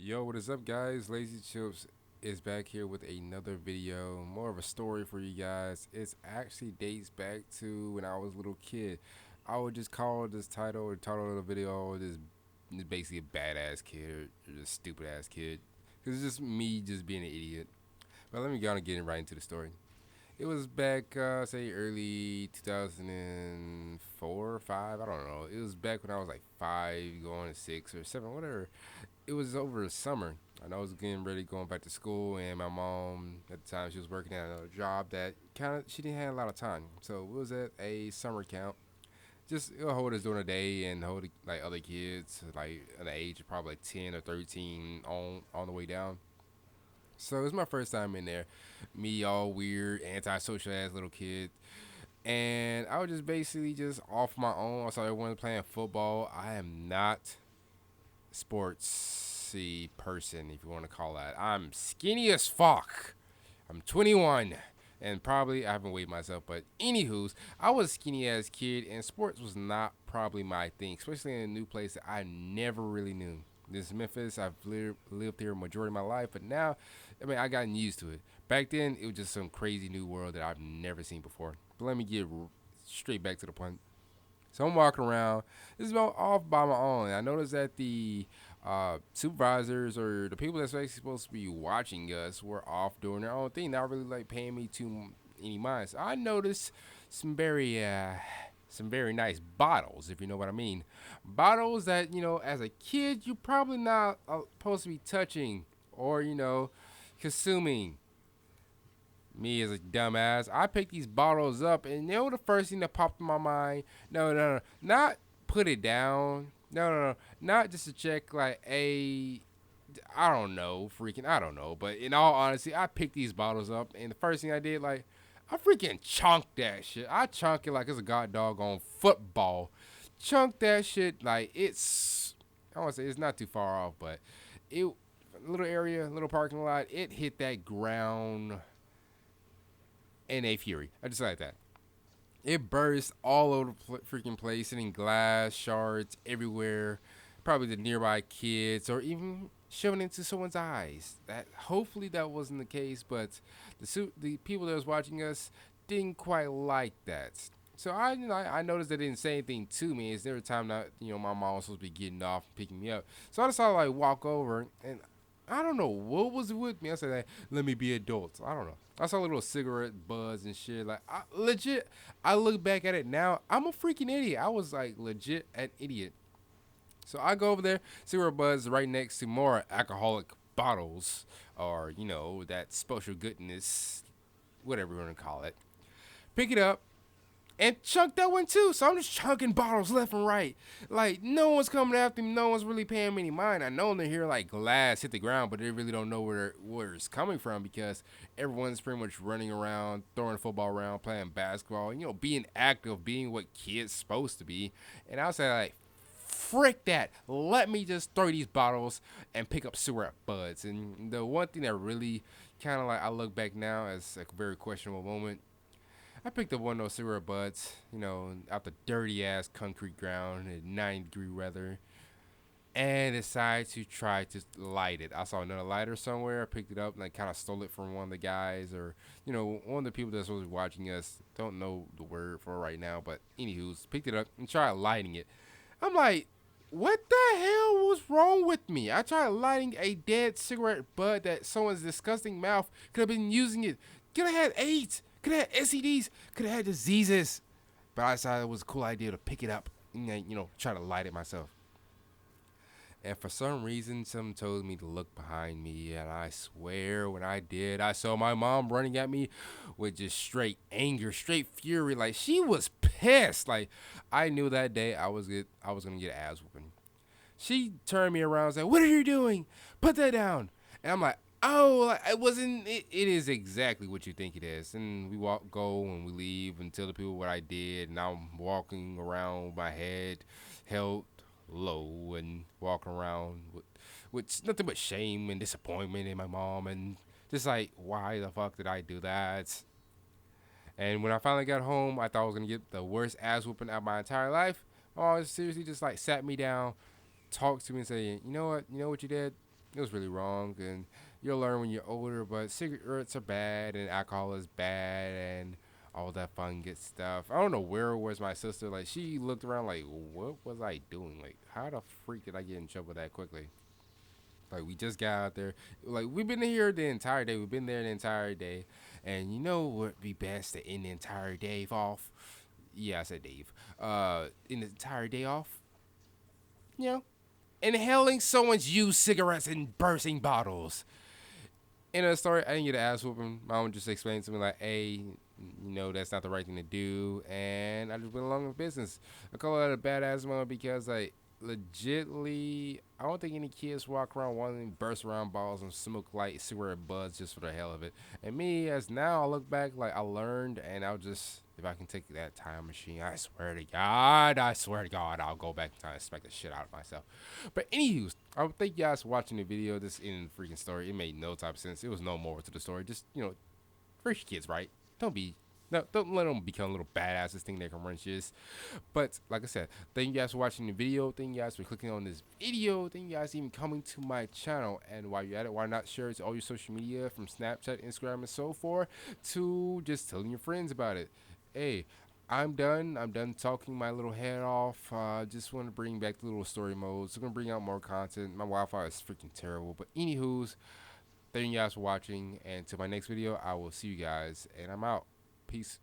Yo, what is up, guys? Lazy Chips is back here with another video, more of a story for you guys. It actually dates back to when I was a little kid. I would just call this title or title of the video this basically a badass kid or just stupid ass kid. Cause it's just me just being an idiot. But let me go on and get right into the story. It was back, say, early 2004 or 5. I don't know. It was back when I was like 5, going to 6 or 7, whatever. It was over the summer, and I was getting ready going back to school. And my mom at the time, she was working at another job that kind of she didn't have a lot of time. So it was at a summer camp. Just hold us during the day and hold like other kids like at the age of probably like 10 or 13 on the way down. So it was my first time in there. Me all weird, antisocial ass little kid. And I was just basically just off my own. I saw everyone playing football. I am not sportsy person, if you want to call that. I'm skinny as fuck. I'm 21. And probably I haven't weighed myself, but anywho's, I was skinny as kid, and sports was not probably my thing, especially in a new place that I never really knew. This is Memphis. I've lived here majority of my life, but now, I mean, I gotten used to it. Back then, it was just some crazy new world that I've never seen before. But let me get straight back to the point. So I'm walking around. This is about off by my own. I noticed that the supervisors or the people that's actually supposed to be watching us were off doing their own thing, not really like paying me too any mind. So I noticed some very nice bottles, if you know what I mean. Bottles that as a kid, you probably not supposed to be touching or consuming. Me as a dumbass, I picked these bottles up, and the first thing that popped in my mind? No, not put it down. No, not just to check like I don't know, I don't know. But in all honesty, I picked these bottles up, and the first thing I did, like, I freaking chunked that shit. I chunk it like it's a god doggone football. Chunk that shit like I want to say it's not too far off, but it little area, little parking lot. It hit that ground in a fury. I just like that. It burst all over the freaking place, hitting glass shards everywhere. Probably the nearby kids, or even shoving into someone's eyes. That hopefully that wasn't the case, but the people that was watching us didn't quite like that. So I noticed they didn't say anything to me. It's never time that my mom was supposed to be getting off and picking me up. So I decided to like walk over, and I don't know what was with me. I said, hey, let me be adult. I don't know. I saw a little cigarette buzz and shit. Like, legit, I look back at it now. I'm a freaking idiot. I was like legit an idiot. So I go over there, cigarette buzz right next to more alcoholic bottles or, that special goodness, whatever you want to call it. Pick it up, and chunk that one too. So I'm just chunking bottles left and right. Like, no one's coming after me. No one's really paying me any mind. I know they hear like glass hit the ground, but they really don't know where it's coming from because everyone's pretty much running around, throwing the football around, playing basketball, being active, being what kids supposed to be. And I was like, frick that. Let me just throw these bottles and pick up cigarette buds. And the one thing that really kind of like I look back now as a very questionable moment, I picked up one of those cigarette butts, out the dirty ass concrete ground at 90-degree weather, and decided to try to light it. I saw another lighter somewhere. I picked it up and I kind of stole it from one of the guys, or one of the people that's was watching us. Don't know the word for it right now, but anywho's picked it up and tried lighting it. I'm like, what the hell was wrong with me? I tried lighting a dead cigarette butt that someone's disgusting mouth could have been using it. Could have had AIDS. Could have had STDs. Could have had diseases. But I decided it was a cool idea to pick it up and try to light it myself. And for some reason, someone told me to look behind me, and I swear when I did, I saw my mom running at me with just straight anger, straight fury. Like, she was pissed. Like, I knew that day I was gonna get ass whooping. She turned me around and said, "What are you doing? Put that down." And I'm like, "Oh, like, it wasn't. It is exactly what you think it is." And we go, and we leave and tell the people what I did. And I'm walking around with my head held low and walking around with nothing but shame and disappointment in my mom, and just like, why the fuck did I do that? And when I finally got home, I thought I was gonna get the worst ass whooping out of my entire life. Oh, seriously, just like sat me down, talked to me, and said, "You know what? You know what you did? It was really wrong, and you'll learn when you're older. But cigarettes are bad, and alcohol is bad, and all that fun good stuff. I don't know where was my sister. Like she looked around, like what was I doing? Like how the freak did I get in trouble that quickly? Like we just got out there. Like we've been here the entire day. We've been there the entire day, and you know what would be best to end the entire day off? Yeah, I said Dave. In the entire day off, you know, inhaling someone's used cigarettes and bursting bottles. In a story, I didn't get an ass whooping. Mom just explained to me like, "Hey, you know that's not the right thing to do," and I just went along with business. I call it a badass moment because like legitly, I don't think any kids walk around wanting to burst around balls and smoke like cigarette butts just for the hell of it. And me, as now I look back, like I learned, and I'll just if I can take that time machine, I swear to God, I'll go back and try to smack the shit out of myself. But anywho, I would thank you guys for watching the video. This in freaking story, it made no type of sense. It was no more to the story. Just raise your kids right. Don't be no, don't let them become little badasses think they can run shit. But like I said, thank you guys for watching the video. Thank you guys for clicking on this video. Thank you guys even coming to my channel. And while you're at it, why not share it to all your social media from Snapchat, Instagram, and so forth to just telling your friends about it. Hey, I'm done. I'm done talking my little head off. Just want to bring back the little story modes. I'm gonna bring out more content. My Wi-Fi is freaking terrible. But anywho's, thank you guys for watching. And to my next video, I will see you guys. And I'm out. Peace.